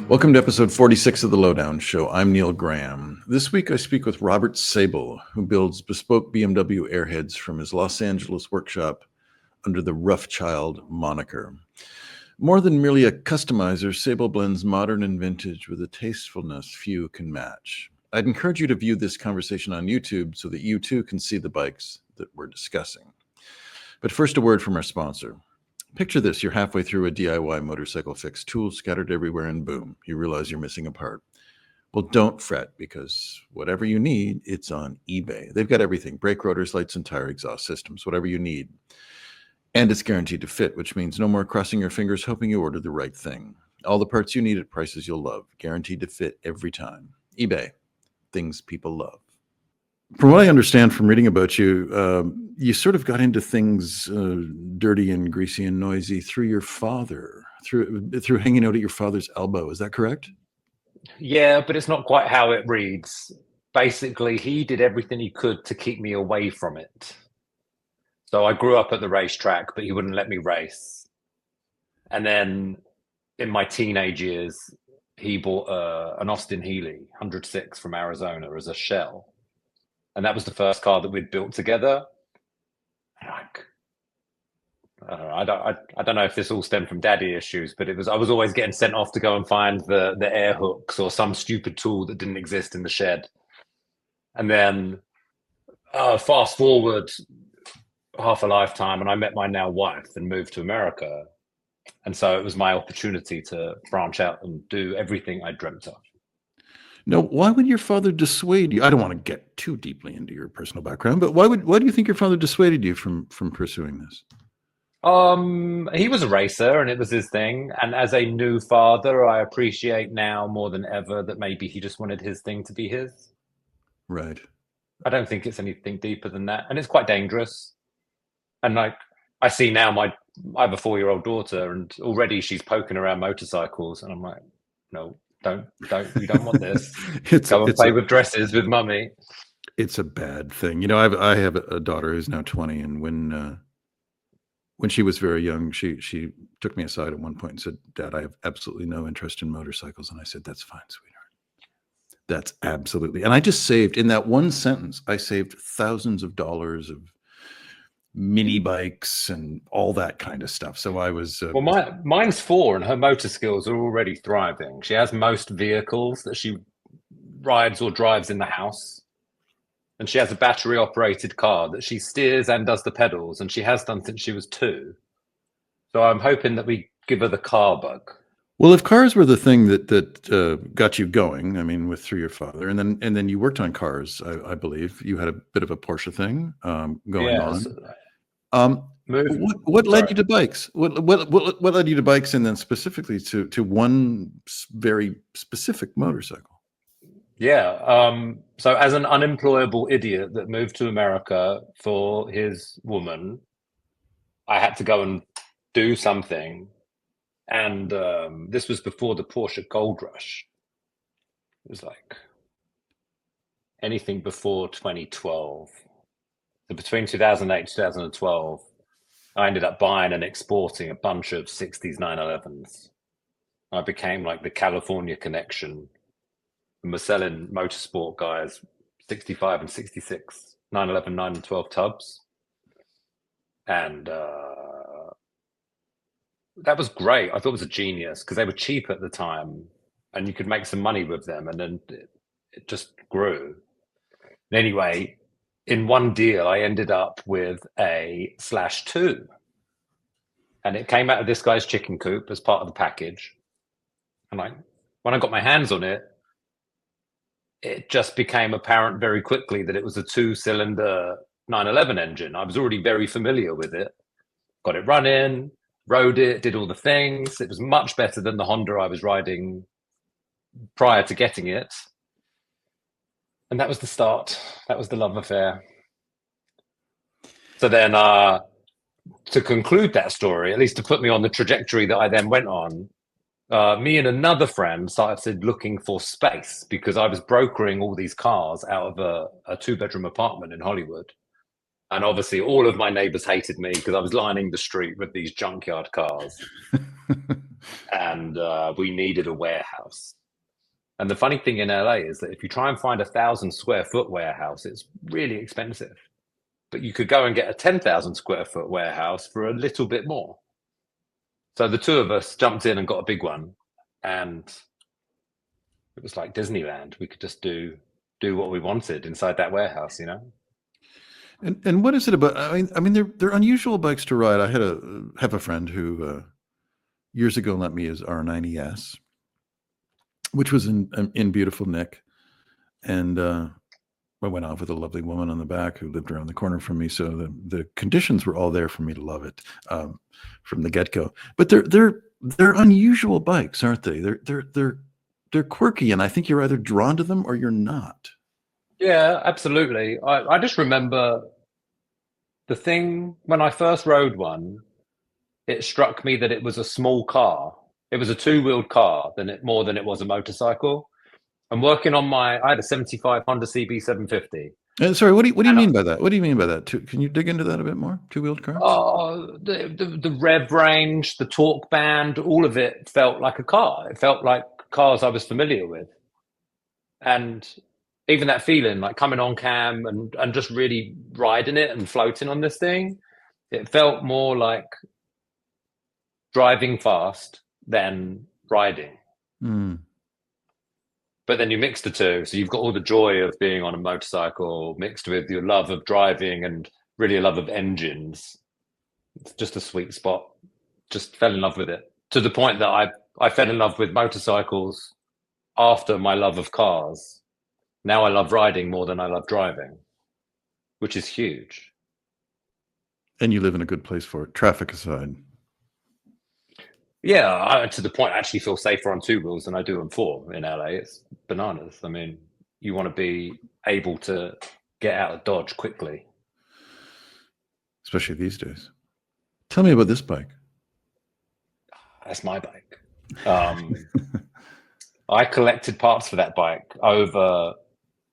Welcome to episode 46 of The Lowdown Show. I'm Neil Graham. This week I speak with Robert Sabel, who builds bespoke BMW airheads from his Los Angeles workshop under the Roughchild moniker. More than merely a customizer, Sabel blends modern and vintage with a tastefulness few can match. I'd encourage you to view this conversation on YouTube so that you too can see the bikes that we're discussing. But first, a word from our sponsor. Picture this, you're halfway through a DIY motorcycle fix, tools scattered everywhere, and boom, you realize you're missing a part. Well, don't fret, because whatever you need, it's on eBay. They've got everything, brake rotors, lights, and tire exhaust systems, whatever you need. And it's guaranteed to fit, which means no more crossing your fingers hoping you order the right thing. All the parts you need at prices you'll love, guaranteed to fit every time. eBay, things people love. From what I understand from reading about you, you sort of got into things dirty and greasy and noisy through your father, through hanging out at your father's elbow. Is that correct? Yeah, but it's not quite how it reads. Basically, he did everything he could to keep me away from it. So I grew up at the racetrack, but he wouldn't let me race. And then in my teenage years, he bought an Austin Healey 106 from Arizona as a shell. And that was the first car that we'd built together. And I don't know if this all stemmed from daddy issues, but I was always getting sent off to go and find the air hooks or some stupid tool that didn't exist in the shed. And then fast forward half a lifetime, and I met my now wife and moved to America. And so it was my opportunity to branch out and do everything I dreamt of. Now, why would your father dissuade you? I don't want to get too deeply into your personal background, but why do you think your father dissuaded you from pursuing this? He was a racer and it was his thing. And as a new father, I appreciate now more than ever that maybe he just wanted his thing to be his. Right. I don't think it's anything deeper than that. And it's quite dangerous. And I see now I have a 4-year-old daughter and already she's poking around motorcycles. And I'm like, no, don't, you don't want this. Go and play with dresses with mummy. It's a bad thing. You know, I have a daughter who's now 20, and when she was very young, she took me aside at one point and said, "Dad, I have absolutely no interest in motorcycles." And I said, "That's fine, sweetheart. That's absolutely." And I just saved, in that one sentence, I saved thousands of dollars of mini bikes and all that kind of stuff. So I was well, mine's 4 and her motor skills are already thriving. She has most vehicles that she rides or drives in the house, and she has a battery operated car that she steers and does the pedals, and she has done since she was 2. So I'm hoping that we give her the car bug. Well, if cars were the thing that got you going, I mean, through your father, and then you worked on cars, I believe you had a bit of a Porsche thing going on. What led you to bikes? What led you to bikes, and then specifically to one very specific motorcycle? Yeah. So as an unemployable idiot that moved to America for his woman, I had to go and do something. And this was before the Porsche Gold Rush. It was like anything before 2012. So between 2008 and 2012, I ended up buying and exporting a bunch of 60s 911s. I became like the California connection. And we're selling motorsport guys 65 and 66 911, 9 and 12 tubs. And that was great. I thought it was a genius because they were cheap at the time and you could make some money with them. And then it just grew. Anyway, in one deal, I ended up with a /2. And it came out of this guy's chicken coop as part of the package. And when I got my hands on it, it just became apparent very quickly that it was a 2-cylinder 911 engine. I was already very familiar with it. Got it running, rode it, did all the things. It was much better than the Honda I was riding prior to getting it. And that was the start. That was the love affair. So then to conclude that story, at least to put me on the trajectory that I then went on, me and another friend started looking for space because I was brokering all these cars out of a 2-bedroom apartment in Hollywood. And obviously, all of my neighbors hated me because I was lining the street with these junkyard cars, and we needed a warehouse. And the funny thing in LA is that if you try and find 1,000 square foot warehouse, it's really expensive. But you could go and get a 10,000 square foot warehouse for a little bit more. So the two of us jumped in and got a big one, and it was like Disneyland. We could just do what we wanted inside that warehouse, you know. And what is it about? I mean, they're unusual bikes to ride. I have a friend who years ago lent me his R90S, which was in beautiful nick, and I went off with a lovely woman on the back who lived around the corner from me. So the conditions were all there for me to love it from the get go. But they're unusual bikes, aren't they? They're quirky, and I think you're either drawn to them or you're not. Yeah, absolutely. I just remember the thing when I first rode one, it struck me that it was a small car. It was a two-wheeled car more than it was a motorcycle. I'm working on I had a 75 Honda CB 750. Sorry, what do you mean by that? What do you mean by that? Can you dig into that a bit more? Two-wheeled cars? Oh, the rev range, the torque band, all of it felt like a car. It felt like cars I was familiar with. And even that feeling, like coming on cam and just really riding it and floating on this thing, it felt more like driving fast than riding. Mm. But then you mix the two. So you've got all the joy of being on a motorcycle mixed with your love of driving and really a love of engines. It's just a sweet spot. Just fell in love with it to the point that I fell in love with motorcycles after my love of cars. Now I love riding more than I love driving, which is huge. And you live in a good place for it, traffic aside. Yeah, to the point I actually feel safer on two wheels than I do on four in LA. It's bananas. I mean, you want to be able to get out of Dodge quickly. Especially these days. Tell me about this bike. That's my bike. I collected parts for that bike over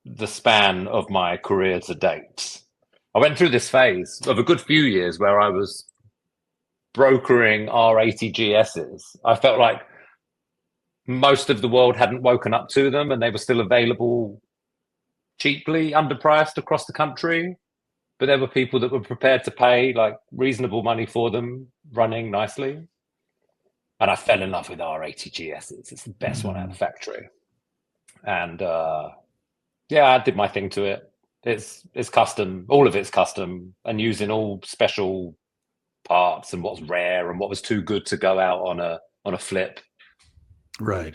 the span of my career to date. I went through this phase of a good few years where I was brokering R80 GSs. I felt like most of the world hadn't woken up to them and they were still available cheaply, underpriced across the country. But there were people that were prepared to pay like reasonable money for them running nicely. And I fell in love with R80 GSs. It's the best one out of the factory. And yeah, I did my thing to it. It's custom. All of it's custom and using all special parts and what's rare and what was too good to go out on a flip. Right.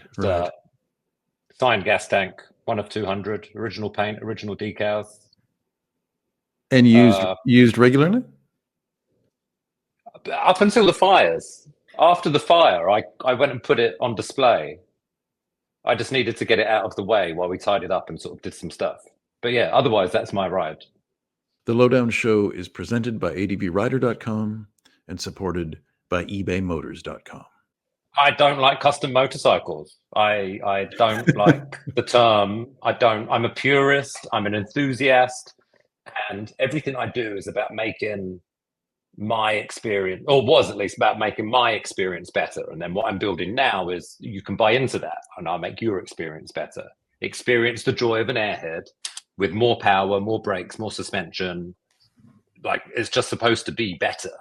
Signed gas tank, 1 of 200, original paint, original decals. And used regularly? Up until the fires. After the fire, I went and put it on display. I just needed to get it out of the way while we tied it up and sort of did some stuff. But yeah, otherwise that's my ride. The Lowdown Show is presented by advrider.com and supported by ebaymotors.com. I don't like custom motorcycles. I don't like the term. I'm a purist. I'm an enthusiast. And everything I do is about making my experience, or was at least about making my experience better. And then what I'm building now is you can buy into that and I'll make your experience better. Experience the joy of an airhead with more power, more brakes, more suspension. Like it's just supposed to be better.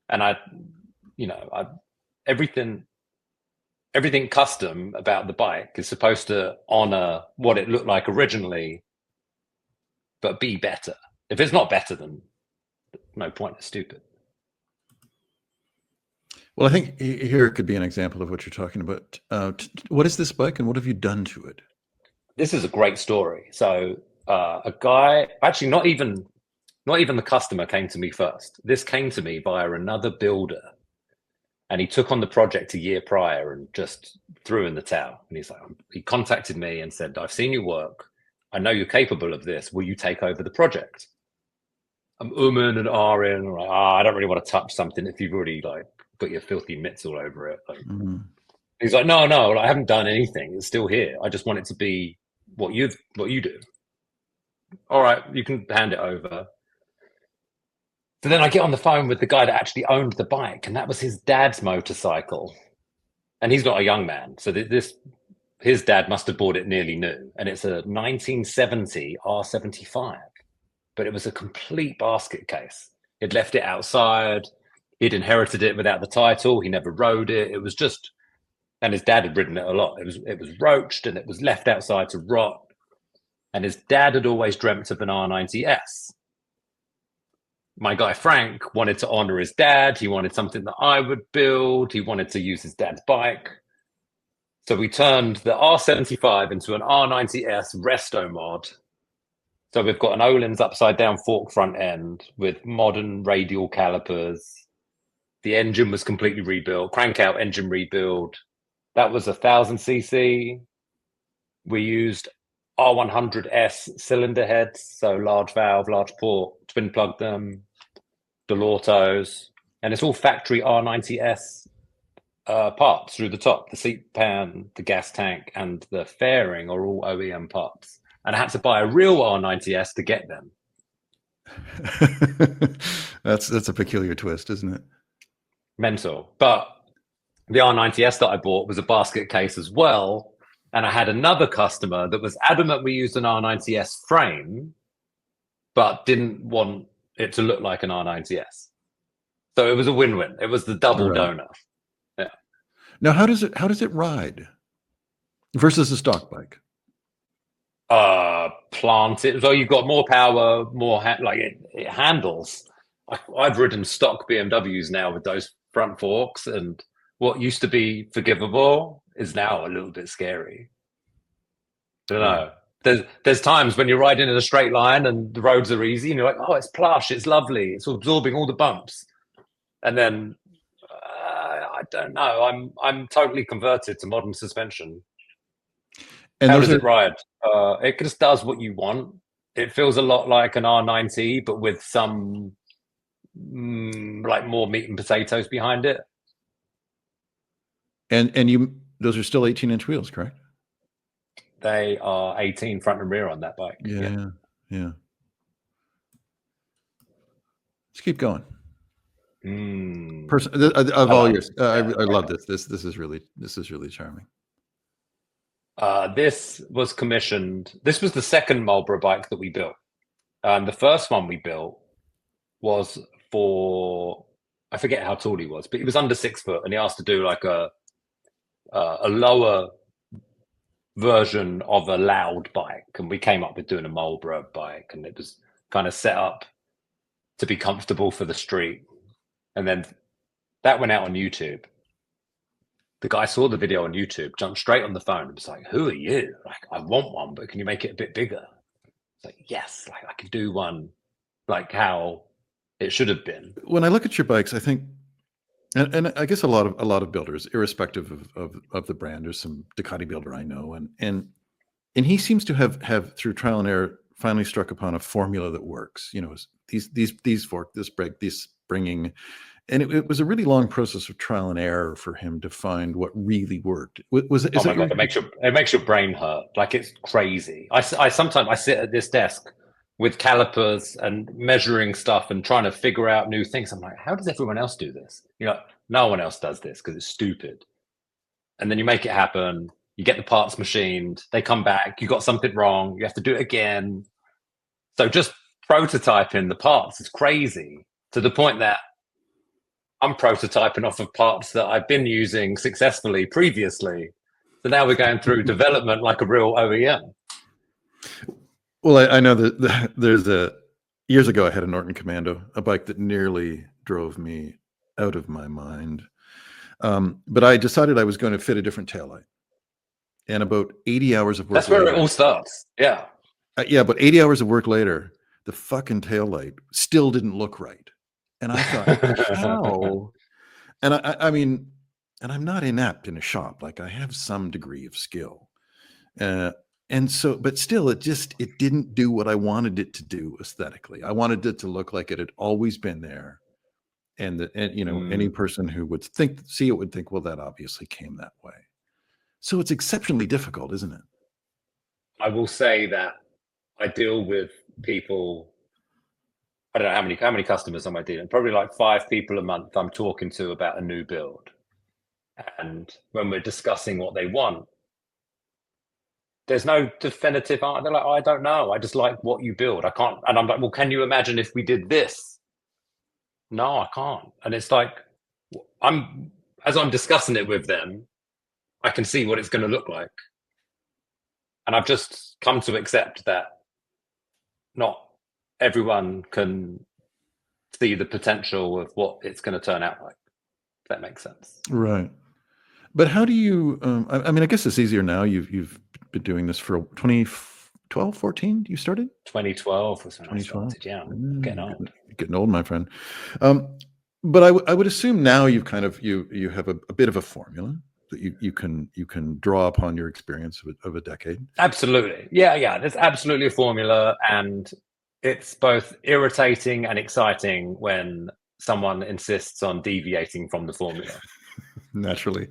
And everything custom about the bike is supposed to honor what it looked like originally, but be better. If it's not better, then no point. It's stupid. Well, I think here could be an example of what you're talking about. What is this bike and what have you done to it? This is a great story. So a guy, actually not even the customer came to me first. This came to me via another builder. And he took on the project a year prior and just threw in the towel. And he contacted me and said, I've seen your work. I know you're capable of this. Will you take over the project? I'm and ahhing. Like, I don't really want to touch something if you've already like got your filthy mitts all over it. Like, He's like, no, I haven't done anything. It's still here. I just want it to be what you do. All right, you can hand it over. So then I get on the phone with the guy that actually owned the bike, and that was his dad's motorcycle. And he's not a young man, so his dad must have bought it nearly new, and it's a 1970 R75, but it was a complete basket case. He'd left it outside. He'd inherited it without the title. He never rode it. It was just, and his dad had ridden it a lot. It was roached and it was left outside to rot. And his dad had always dreamt of an R90S. My guy Frank wanted to honor his dad. He wanted something that I would build. He wanted to use his dad's bike. So we turned the R75 into an R90S Resto-mod. So we've got an Öhlins upside down fork front end with modern radial calipers. The engine was completely rebuilt, crank out engine rebuild. That was 1,000cc. We used R100S cylinder heads, so large valve, large port, twin plugged them, Delortos, and it's all factory R90S parts through the top. The seat pan, the gas tank, and the fairing are all OEM parts. And I had to buy a real R90S to get them. That's a peculiar twist, isn't it? Mental. But the R90S that I bought was a basket case as well. And I had another customer that was adamant we used an R90S frame, but didn't want it to look like an R90S. So it was a win-win. It was the double donor. Yeah. Now, how does it ride versus a stock bike? Planted. So you've got more power, more it handles. I've ridden stock BMWs now with those front forks, and what used to be forgivable is now a little bit scary. I don't know. There's times when you're riding in a straight line and the roads are easy, and you're like, oh, it's plush, it's lovely, it's absorbing all the bumps, and then I don't know. I'm totally converted to modern suspension. And how does it ride? It just does what you want. It feels a lot like an R90, but with some like more meat and potatoes behind it. And those are still 18-inch wheels, correct? They are 18 front and rear on that bike. Yeah. Let's keep going. Of all yours, I love this. This is really charming. This was commissioned. This was the second Marlboro bike that we built. The first one we built was for, I forget how tall he was, but he was under 6 foot, and he asked to do like a lower version of a loud bike, and we came up with doing a Marlboro bike, and it was kind of set up to be comfortable for the street. And then that went out on YouTube. The guy saw the video on YouTube, jumped straight on the phone and was like, who are you? Like, I want one, but can you make it a bit bigger? It's like, yes, like I can do one like how it should have been. When I look at your bikes, I think, and I guess a lot of builders, irrespective of the brand, there's some Ducati builder I know, and he seems to have through trial and error finally struck upon a formula that works. You know, these fork, this brake, this springing. And it was a really long process of trial and error for him to find what really worked. Was it? Oh my God, it makes your brain hurt. Like, it's crazy. I sometimes sit at this desk with calipers and measuring stuff and trying to figure out new things. I'm like, how does everyone else do this? You know, no one else does this because it's stupid. And then you make it happen. You get the parts machined. They come back. You got something wrong. You have to do it again. So just prototyping the parts is crazy, to the point that I'm prototyping off of parts that I've been using successfully previously. So now we're going through development like a real OEM. Well, I know that there's years ago I had a Norton Commando, a bike that nearly drove me out of my mind. But I decided I was going to fit a different taillight. And about 80 hours of work That's where it all starts. Yeah. But 80 hours of work later, the fucking taillight still didn't look right. And I thought, how? And I mean, and I'm not inept in a shop. Like, I have some degree of skill. And so, but still, it didn't do what I wanted it to do aesthetically. I wanted it to look like it had always been there. And you know, any person who would see it would think, well, that obviously came that way. So it's exceptionally difficult, isn't it? I will say that I deal with people. I don't know how many customers am I dealing? Probably like 5 people a month I'm talking to about a new build. And when we're discussing what they want, there's no definitive answer. They're like, oh, I don't know. I just like what you build. I can't. And I'm like, well, can you imagine if we did this? No, I can't. And it's like, as I'm discussing it with them, I can see what it's going to look like. And I've just come to accept that not everyone can see the potential of what it's going to turn out like. If that makes sense. Right. But how do you, I mean, I guess it's easier now. You've been doing this for 2012, 14, you started? 2012 was when 2012. I started, yeah. I'm getting old. Getting old, my friend. But I would assume now you've kind of, you have a bit of a formula that you can draw upon your experience of a decade. Absolutely. Yeah. There's absolutely a formula, and it's both irritating and exciting when someone insists on deviating from the formula. Naturally.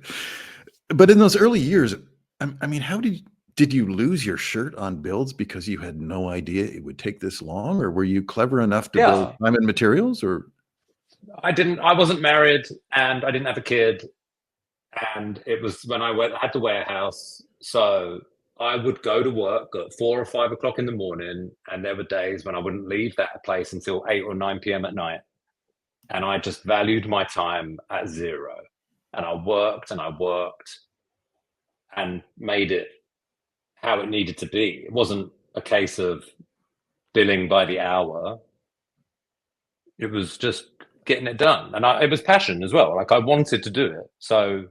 But in those early years, I mean, how did you lose your shirt on builds because you had no idea it would take this long, or were you clever enough to build time and materials? Or I wasn't married, and I didn't have a kid, and it was when I had the warehouse. So I would go to work at 4 or 5 o'clock in the morning, and there were days when I wouldn't leave that place until 8 or 9 p.m. at night. And I just valued my time at zero. And I worked and made it how it needed to be. It wasn't a case of billing by the hour. It was just getting it done. And it was passion as well. Like, I wanted to do it. So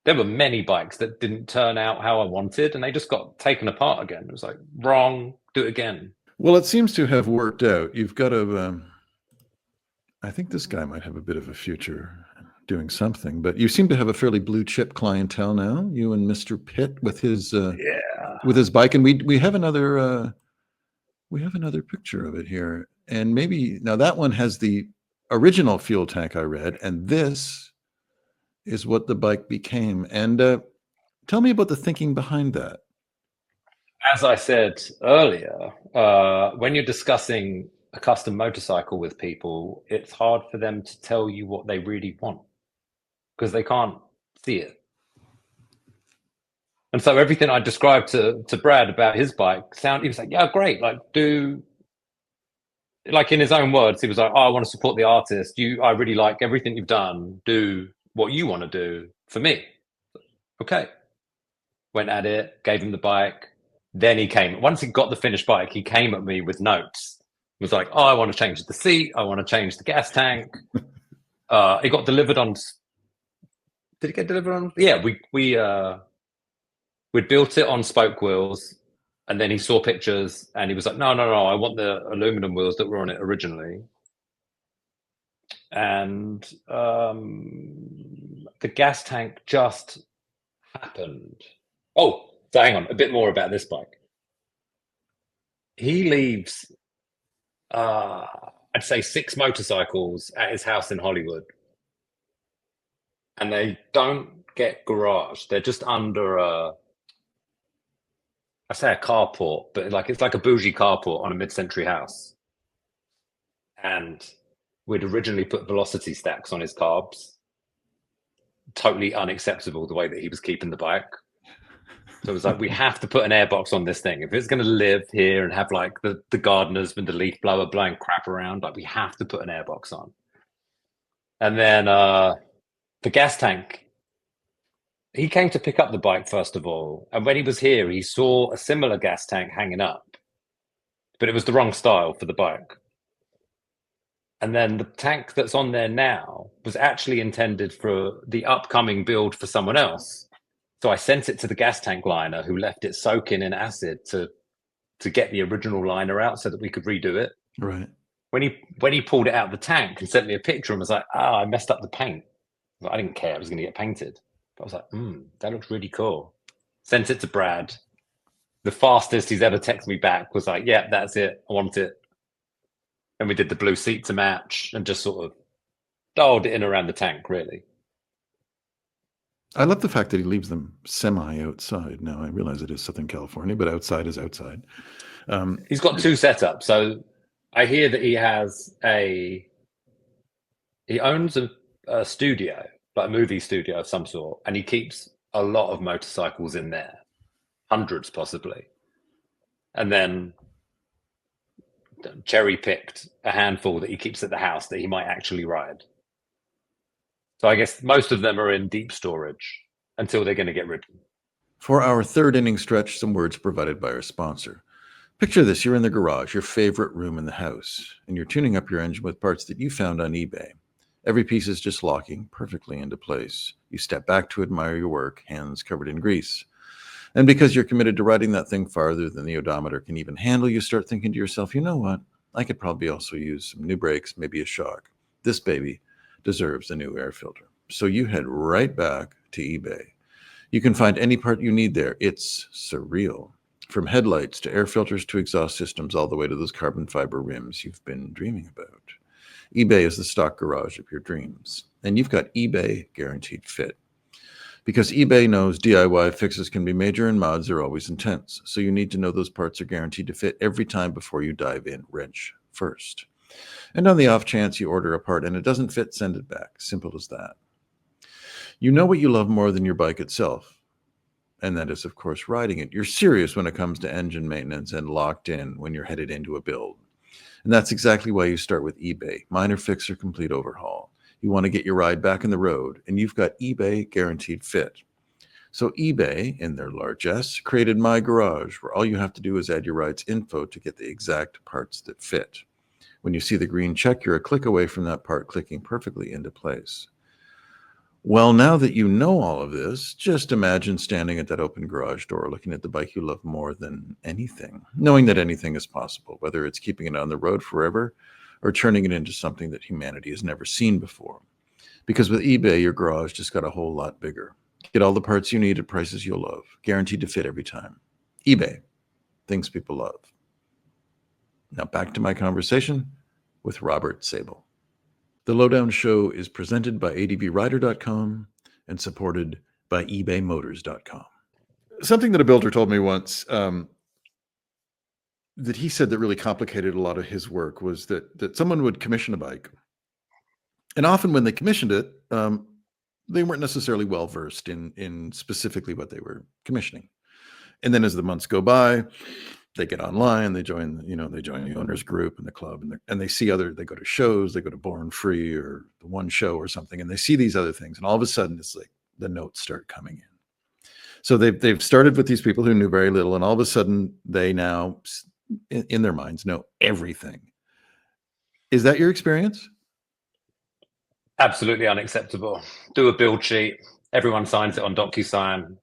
there were many bikes that didn't turn out how I wanted, and they just got taken apart again. It was like, wrong, do it again. Well, it seems to have worked out. You've got to, I think this guy might have a bit of a future doing something, but you seem to have a fairly blue chip clientele now, you and Mr. Pitt with his with his bike. And we have another picture of it here. And maybe now that one has the original fuel tank, I read, and this is what the bike became. And tell me about the thinking behind that. As I said earlier, when you're discussing a custom motorcycle with people, it's hard for them to tell you what they really want because they can't see it. And so everything I described to Brad about his bike he was like, yeah, great. Like, like in his own words, he was like, oh, I want to support the artist. I really like everything you've done. Do what you want to do for me. Okay. Went at it, gave him the bike. Then once he got the finished bike, he came at me with notes. He was like, oh, I want to change the seat. I want to change the gas tank. It got delivered on. Did it get delivered on? Yeah, we'd built it on spoke wheels, and then he saw pictures, and he was like, no, I want the aluminum wheels that were on it originally. And the gas tank just happened. Oh, so hang on, a bit more about this bike. He leaves, I'd say 6 motorcycles at his house in Hollywood. And they don't get garaged. They're just under I say a carport, but it's like a bougie carport on a mid-century house. And we'd originally put velocity stacks on his carbs. Totally unacceptable the way that he was keeping the bike. So it was like, we have to put an airbox on this thing. If it's going to live here and have like the gardeners with the leaf blower blowing crap around, like, we have to put an airbox on. And then the gas tank, he came to pick up the bike first of all. And when he was here, he saw a similar gas tank hanging up, but it was the wrong style for the bike. And then the tank that's on there now was actually intended for the upcoming build for someone else. So I sent it to the gas tank liner, who left it soaking in acid to get the original liner out so that we could redo it. Right. When he pulled it out of the tank and sent me a picture and was like, I messed up the paint. I didn't care. It was going to get painted. But I was like, that looks really cool. Sent it to Brad. The fastest he's ever texted me back was like, yeah, that's it. I want it. And we did the blue seat to match and just sort of dialed it in around the tank, really. I love the fact that he leaves them semi-outside. Now, I realize it is Southern California, but outside is outside. He's got 2 setups. So I hear that he owns a studio, like a movie studio of some sort, and he keeps a lot of motorcycles in there, hundreds possibly, and then cherry picked a handful that he keeps at the house that he might actually ride. So I guess most of them are in deep storage until they're going to get ridden. For our third inning stretch, some words provided by our sponsor. Picture this, you're in the garage, your favorite room in the house, and you're tuning up your engine with parts that you found on eBay. Every piece is just locking perfectly into place. You step back to admire your work, hands covered in grease. And because you're committed to riding that thing farther than the odometer can even handle, you start thinking to yourself, you know what? I could probably also use some new brakes, maybe a shock. This baby deserves a new air filter. So you head right back to eBay. You can find any part you need there. It's surreal. From headlights to air filters to exhaust systems, all the way to those carbon fiber rims you've been dreaming about. eBay is the stock garage of your dreams. And you've got eBay Guaranteed Fit. Because eBay knows DIY fixes can be major and mods are always intense. So you need to know those parts are guaranteed to fit every time before you dive in, wrench first. And on the off chance you order a part and it doesn't fit, send it back. Simple as that. You know what you love more than your bike itself, and that is, of course, riding it. You're serious when it comes to engine maintenance and locked in when you're headed into a build. And that's exactly why you start with eBay. Minor fix or complete overhaul. You want to get your ride back in the road, and you've got eBay Guaranteed Fit. So eBay, in their large S, created My Garage, where all you have to do is add your ride's info to get the exact parts that fit. When you see the green check, you're a click away from that part clicking perfectly into place. Well, now that you know all of this, just imagine standing at that open garage door looking at the bike you love more than anything, knowing that anything is possible, whether it's keeping it on the road forever or turning it into something that humanity has never seen before. Because with eBay, your garage just got a whole lot bigger. Get all the parts you need at prices you'll love, guaranteed to fit every time. eBay, things people love. Now back to my conversation with Robert Sabel. The Lowdown Show is presented by advrider.com and supported by ebaymotors.com. Something that a builder told me once that he said that really complicated a lot of his work was that someone would commission a bike. And often when they commissioned it, they weren't necessarily well-versed in specifically what they were commissioning. And then as the months go by, they get online, they join the owners group and the club, and they see they go to shows, they go to Born Free or the One Show or something, and they see these other things, and all of a sudden it's like the notes start coming in. So they've started with these people who knew very little, and all of a sudden they now, in their minds, know everything. Is that your experience? Absolutely unacceptable. Do a build sheet. Everyone signs it on DocuSign.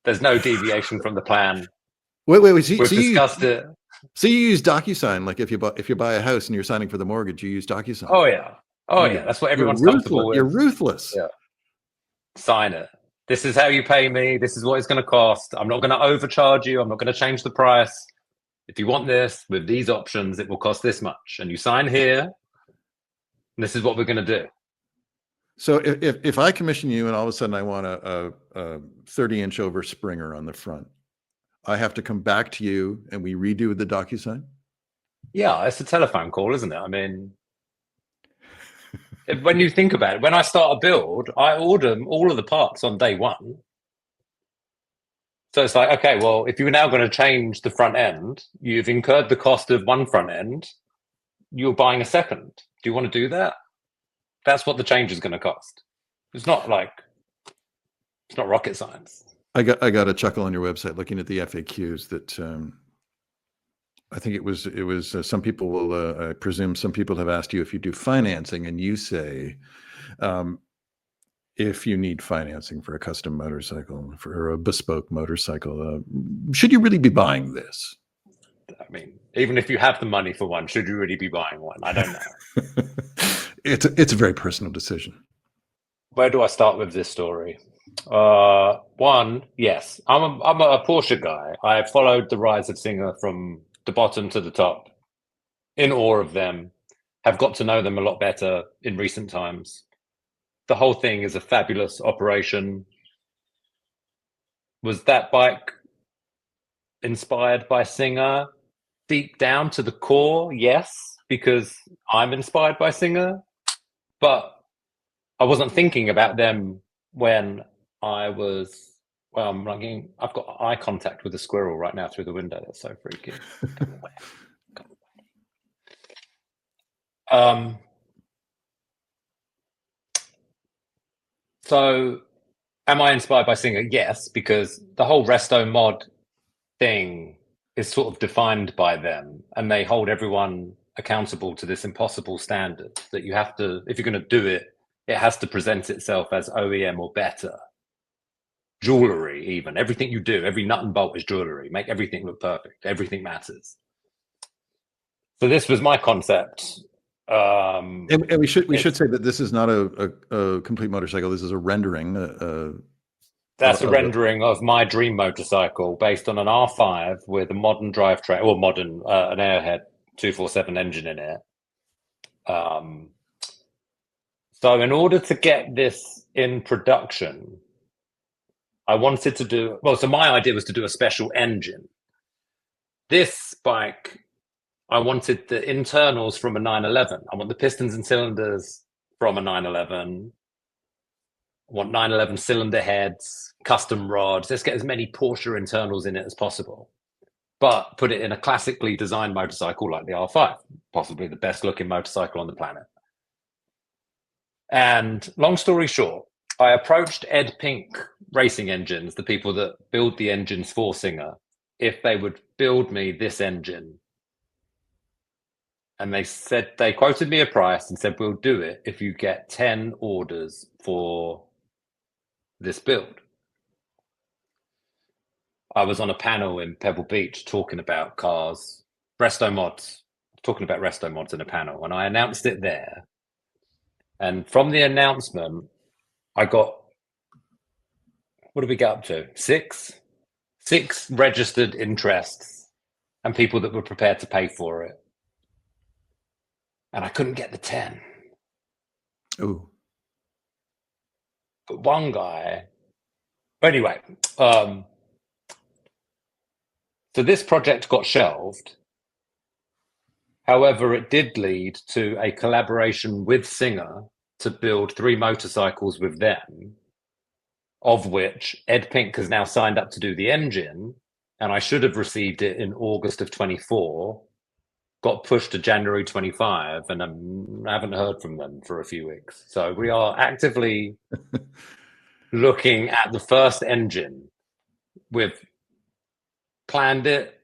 There's no deviation from the plan. Wait. We've discussed it. So you use DocuSign, like if you buy a house and you're signing for the mortgage, you use DocuSign. Oh yeah. That's what everyone's comfortable with. You're ruthless. Yeah. Sign it. This is how you pay me. This is what it's going to cost. I'm not going to overcharge you. I'm not going to change the price. If you want this with these options, it will cost this much. And you sign here. And this is what we're going to do. So if I commission you and all of a sudden I want a 30-inch over Springer on the front, I have to come back to you and we redo the DocuSign? Yeah, it's a telephone call, isn't it? I mean, when you think about it, when I start a build, I order all of the parts on day one. So it's like, okay, well, if you're now going to change the front end, you've incurred the cost of one front end, you're buying a second. Do you want to do that? That's what the change is going to cost. It's not rocket science. I got a chuckle on your website looking at the FAQs that I think it was some people will I presume some people have asked you if you do financing, and you say if you need financing for a custom motorcycle, for a bespoke motorcycle, should you really be buying this? I mean, even if you have the money for one, should you really be buying one? I don't know. It's a very personal decision. Where do I start with this story? One, yes, I'm a Porsche guy. I have followed the rise of Singer from the bottom to the top, in awe of them, have got to know them a lot better in recent times. The whole thing is a fabulous operation. Was that bike inspired by Singer? Deep down to the core, yes. because I'm inspired by Singer, but I wasn't thinking about them when I was. Well, I've got eye contact with a squirrel right now through the window. That's so freaky. Come away. Come away. So, am I inspired by Singer? Yes, because the whole resto mod thing is sort of defined by them, and they hold everyone accountable to this impossible standard that you have to, if you're going to do it, it has to present itself as OEM or better. Jewelry, even everything you do, every nut and bolt is jewelry. Make everything look perfect. Everything matters. So this was my concept. And we should say that this is not a complete motorcycle. This is a rendering. That's a rendering of my dream motorcycle based on an R5 with a modern drivetrain, or modern an Airhead 247 engine in it. So in order to get this in production, I wanted to do, well, so my idea was to do a special engine. This bike, I wanted the internals from a 911. I want the pistons and cylinders from a 911. I want 911 cylinder heads, custom rods. Let's get as many Porsche internals in it as possible, but put it in a classically designed motorcycle like the R5, possibly the best looking motorcycle on the planet. And long story short, I approached Ed Pink Racing Engines, the people that build the engines for Singer, if they would build me this engine. And they quoted me a price and said, we'll do it if you get 10 orders for this build. I was on a panel in Pebble Beach talking about cars, Resto-mods, talking about Resto-mods in a panel, and I announced it there. And from the announcement, I got, what did we get up to? Six registered interests and people that were prepared to pay for it. And I couldn't get the 10. Ooh. But one guy, anyway, so this project got shelved. However, it did lead to a collaboration with Singer to build 3 motorcycles with them, of which Ed Pink has now signed up to do the engine, and I should have received it in August of 24, got pushed to January 25, and I haven't heard from them for a few weeks. So we are actively looking at the first engine. We've planned it,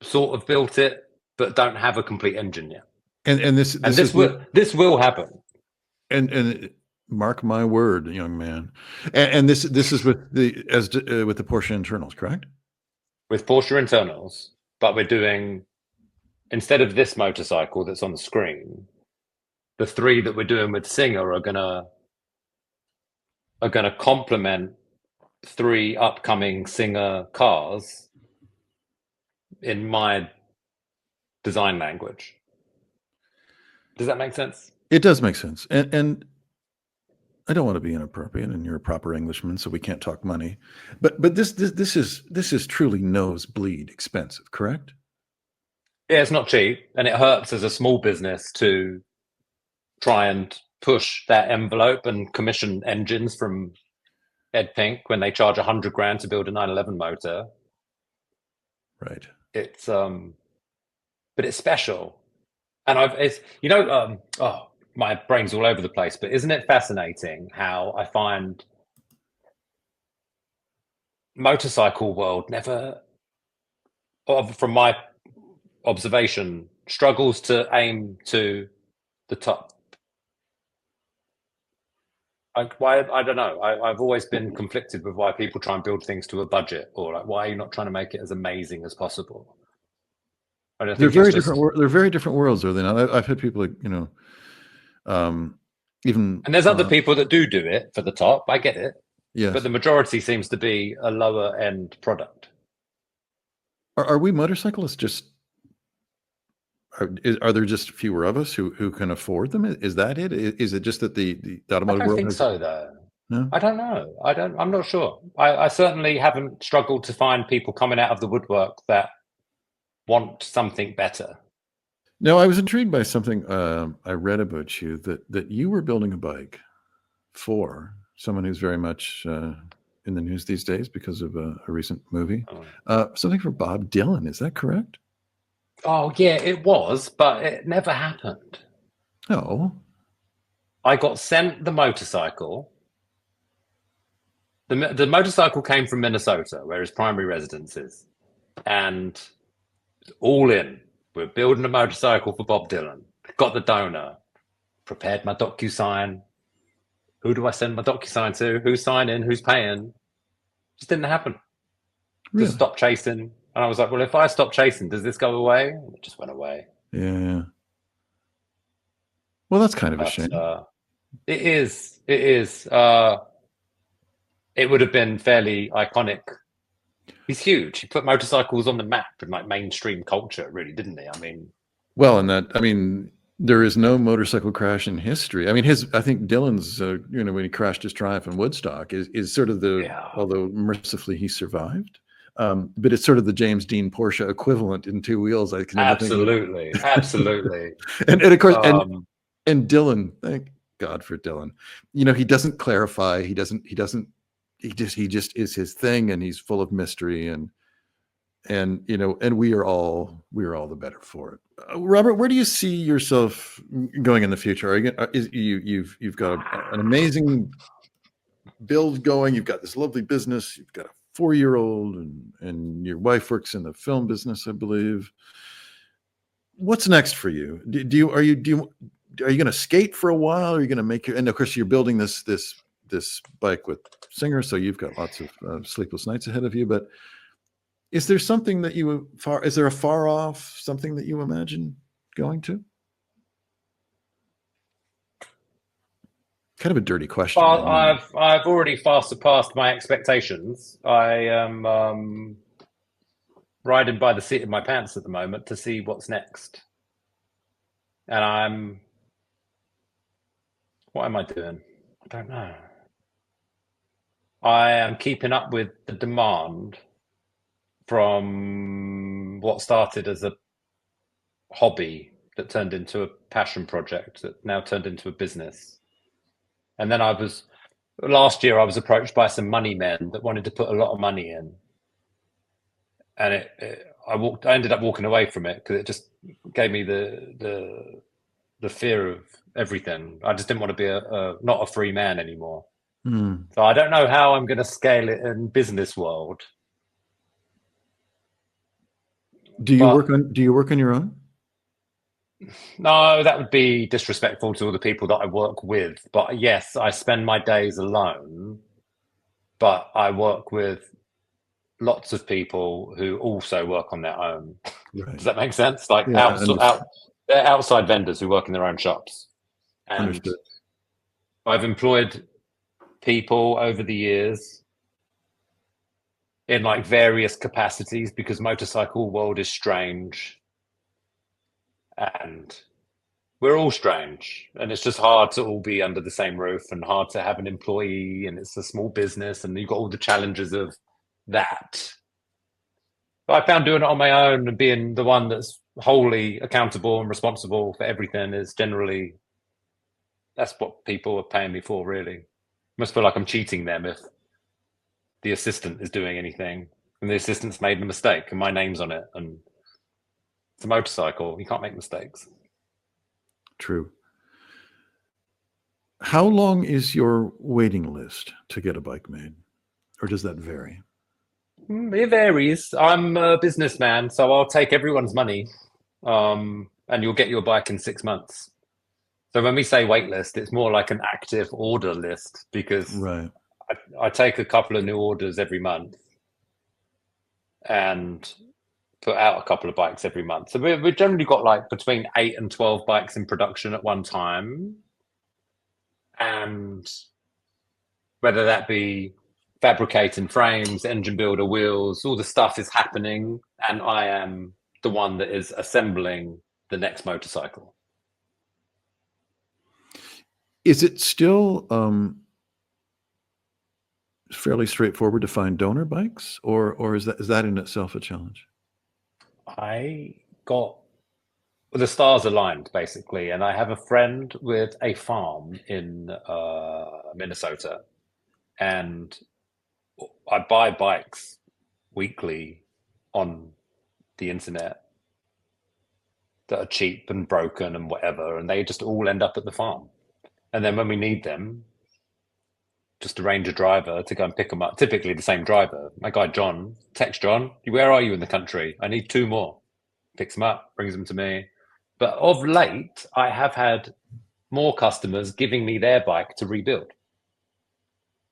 sort of built it, but don't have a complete engine yet. And this will happen. And mark my word, young man. And this is with the Porsche internals, correct? With Porsche internals, but we're doing, instead of this motorcycle that's on the screen, the 3 that we're doing with Singer are gonna complement 3 upcoming Singer cars in my design language. Does that make sense? It does make sense. And I don't want to be inappropriate, and you're a proper Englishman, so we can't talk money. But this is truly nosebleed expensive, correct? Yeah, it's not cheap, and it hurts as a small business to try and push that envelope and commission engines from Ed Pink when they charge $100,000 to build a 911 motor. Right. It's but it's special, and my brain's all over the place. But isn't it fascinating how I find motorcycle world never, from my observation, struggles to aim to the top. I don't know. I've always been conflicted with why people try and build things to a budget, or like, why are you not trying to make it as amazing as possible? They're very different. They're very different worlds, are they not? I've had people like, even. And there's other people that do it for the top. I get it. Yes. But the majority seems to be a lower end product. Are we motorcyclists just? Are there just fewer of us who can afford them? Is that it? Is it just that the automotive world? I don't think so, though. No? I don't know. I'm not sure. I certainly haven't struggled to find people coming out of the woodwork that want something better. Now, I was intrigued by something I read about you that you were building a bike for someone who's very much in the news these days because of a recent movie. Something for Bob Dylan. Is that correct? Oh yeah, it was, but it never happened. Oh, I got sent the motorcycle. The motorcycle came from Minnesota, where his primary residence is, and all in. We're building a motorcycle for Bob Dylan. Got the donor. Prepared my DocuSign. Who do I send my DocuSign to? Who's signing? Who's paying? Just didn't happen. really? Just stopped chasing. And I was like, well, if I stop chasing, does this go away? And it just went away. Yeah. Well, that's kind of a But shame. it is. It is. It would have been fairly iconic. He's huge. He put motorcycles on the map in like mainstream culture, really, didn't he? I mean, Well, there is no motorcycle crash in history. I mean, I think Dylan's, when he crashed his Triumph in Woodstock is sort of although mercifully he survived, but it's sort of the James Dean Porsche equivalent in two wheels. I can never think of it. Absolutely. and of course, and Dylan, thank God for Dylan. He doesn't clarify. He just is his thing, and he's full of mystery, and we are all the better for it. Robert, where do you see yourself going in the future? Are you've got an amazing build going. You've got this lovely business. You've got a 4-year-old, and your wife works in the film business, I believe. What's next for you? Are you going to skate for a while? Are you going to make and of course you're building this bike with Singer, so you've got lots of sleepless nights ahead of you. But is there something that is there a far off something that you imagine going to? Kind of a dirty question. Well, I've already far surpassed my expectations. I am riding by the seat of my pants at the moment to see what's next. And what am I doing? I don't know. I am keeping up with the demand from what started as a hobby that turned into a passion project that now turned into a business. And then last year I was approached by some money men that wanted to put a lot of money in. And I ended up walking away from it because it just gave me the fear of everything. I just didn't want to be not a free man anymore. So I don't know how I'm going to scale it in business world. Do you work on your own? No, that would be disrespectful to all the people that I work with. But yes, I spend my days alone, but I work with lots of people who also work on their own. Right. Does that make sense? Like they're outside vendors who work in their own shops. And understood. I've employed people over the years in like various capacities because motorcycle world is strange. And we're all strange, and it's just hard to all be under the same roof and hard to have an employee, and it's a small business and you've got all the challenges of that. But I found doing it on my own and being the one that's wholly accountable and responsible for everything is generally, that's what people are paying me for, really. I must feel like I'm cheating them if the assistant is doing anything and the assistant's made a mistake and my name's on it, and it's a motorcycle. You can't make mistakes. True. How long is your waiting list to get a bike made? Or does that vary? It varies. I'm a businessman, so I'll take everyone's money, and you'll get your bike in 6 months. So when we say wait list, it's more like an active order list because I take a couple of new orders every month and put out a couple of bikes every month. So we've generally got like between 8 and 12 bikes in production at one time. And whether that be fabricating frames, engine builder wheels, all the stuff is happening. And I am the one that is assembling the next motorcycle. Is it still fairly straightforward to find donor bikes, or is that in itself a challenge? I got the stars aligned basically, and I have a friend with a farm in Minnesota, and I buy bikes weekly on the internet that are cheap and broken and whatever, and they just all end up at the farm. And then when we need them, just arrange a driver to go and pick them up. Typically the same driver. My guy John, text John, where are you in the country? I need 2 more. Picks them up, brings them to me. But of late, I have had more customers giving me their bike to rebuild.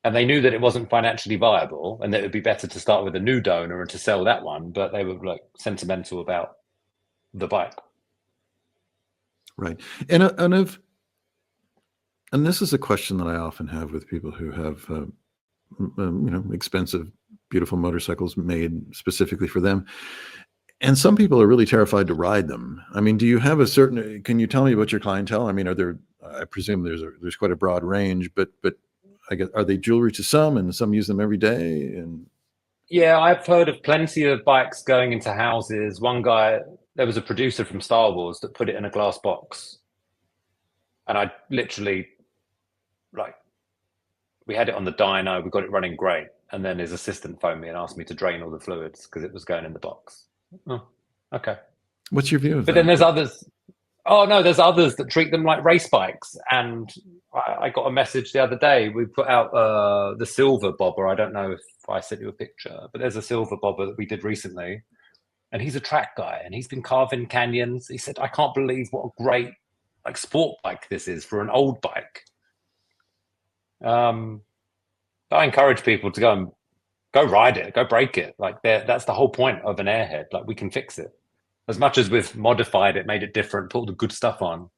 And they knew that it wasn't financially viable and that it would be better to start with a new donor and to sell that one, but they were like sentimental about the bike. Right. And this is a question that I often have with people who have, expensive, beautiful motorcycles made specifically for them. And some people are really terrified to ride them. I mean, do you have can you tell me about your clientele? I mean, I presume there's quite a broad range, but I guess, are they jewelry to some and some use them every day? And yeah, I've heard of plenty of bikes going into houses. One guy, there was a producer from Star Wars that put it in a glass box. And I literally, we had it on the dyno, we got it running great. And then his assistant phoned me and asked me to drain all the fluids because it was going in the box. Oh, okay. What's your view of But that? then there's others. Oh, no, there's others that treat them like race bikes. And I got a message the other day. We put out the silver bobber. I don't know if I sent you a picture, but there's a silver bobber that we did recently. And he's a track guy and he's been carving canyons. He said, I can't believe what a great sport bike this is for an old bike. I encourage people to go ride it, go break it. That's the whole point of an airhead. Like, we can fix it. As much as we've modified it, made it different, put all the good stuff on,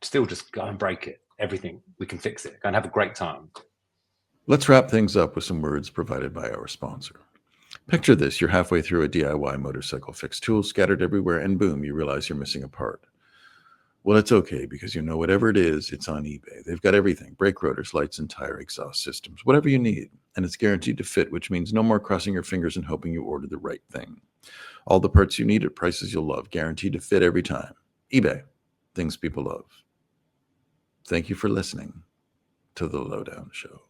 still just go and break it. Everything, we can fix it. Go and have a great time. Let's wrap things up with some words provided by our sponsor. Picture this: you're halfway through a DIY motorcycle fix, tools scattered everywhere, and boom, you realize you're missing a part. Well, it's okay, because whatever it is, it's on eBay. They've got everything: brake rotors, lights, and tire exhaust systems, whatever you need. And it's guaranteed to fit, which means no more crossing your fingers and hoping you order the right thing. All the parts you need at prices you'll love, guaranteed to fit every time. eBay, things people love. Thank you for listening to The Lowdown Show.